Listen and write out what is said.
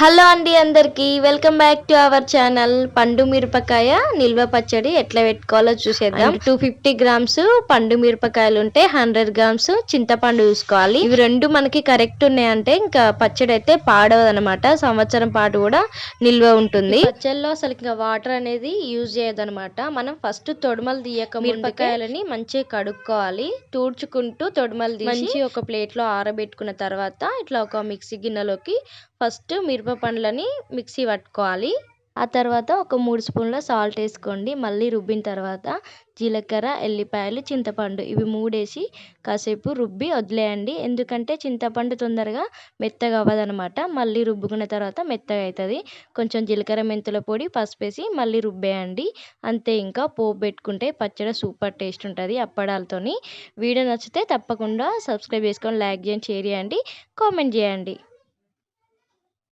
Hello అండి అందరికీ welcome back to our channel. పండు మిరపకాయ నిల్వ పచ్చడి ఎట్లా పెట్టుకోవాలో చూసేద్దాం. 250 గ్రామ్స్ పండు మిరపకాయలు ఉంటే 100 గ్రామ్స్ చింతపండు చూసుకోవాలి. ఇవి రెండు మనకి కరెక్ట్ ఉన్నాయంటే ఇంకా పచ్చడి అయితే పాడవదు అనమాట. సంవత్సరం పాటు కూడా నిల్వ ఉంటుంది. పచ్చడిలో అసలు ఇంకా వాటర్ అనేది యూజ్ చేయదనమాట. మనం ఫస్ట్ తొడుమలు తీయక మిరపకాయలని మంచిగా కడుక్కోవాలి. తూడ్చుకుంటూ తొడుమలు తీసి మంచి ఒక ప్లేట్ లో ఆరబెట్టుకున్న తర్వాత ఇట్లా ఒక మిక్సీ గిన్నెలోకి ఫస్ట్ మిరప పండ్లని మిక్సీ పట్టుకోవాలి. ఆ తర్వాత ఒక 3 స్పూన్ల సాల్ట్ వేసుకోండి. మళ్ళీ రుబ్బిన తర్వాత జీలకర్ర, ఎల్లిపాయలు, చింతపండు ఇవి మూడేసి కాసేపు రుబ్బి వదిలేయండి. ఎందుకంటే చింతపండు తొందరగా మెత్తగా అవ్వదనమాట. మళ్ళీ రుబ్బుకున్న తర్వాత మెత్తగా అవుతుంది. కొంచెం జీలకర్ర, మెంతుల పొడి, పసుపు వేసి మళ్ళీ రుబ్బేయండి. అంతే, ఇంకా పోపు పెట్టుకుంటే పచ్చడి సూపర్ టేస్ట్ ఉంటుంది అప్పడాలతోని. వీడియో నచ్చితే తప్పకుండా సబ్స్క్రైబ్ చేసుకొని లైక్ చేయండి, షేర్ చేయండి, కామెంట్ చేయండి.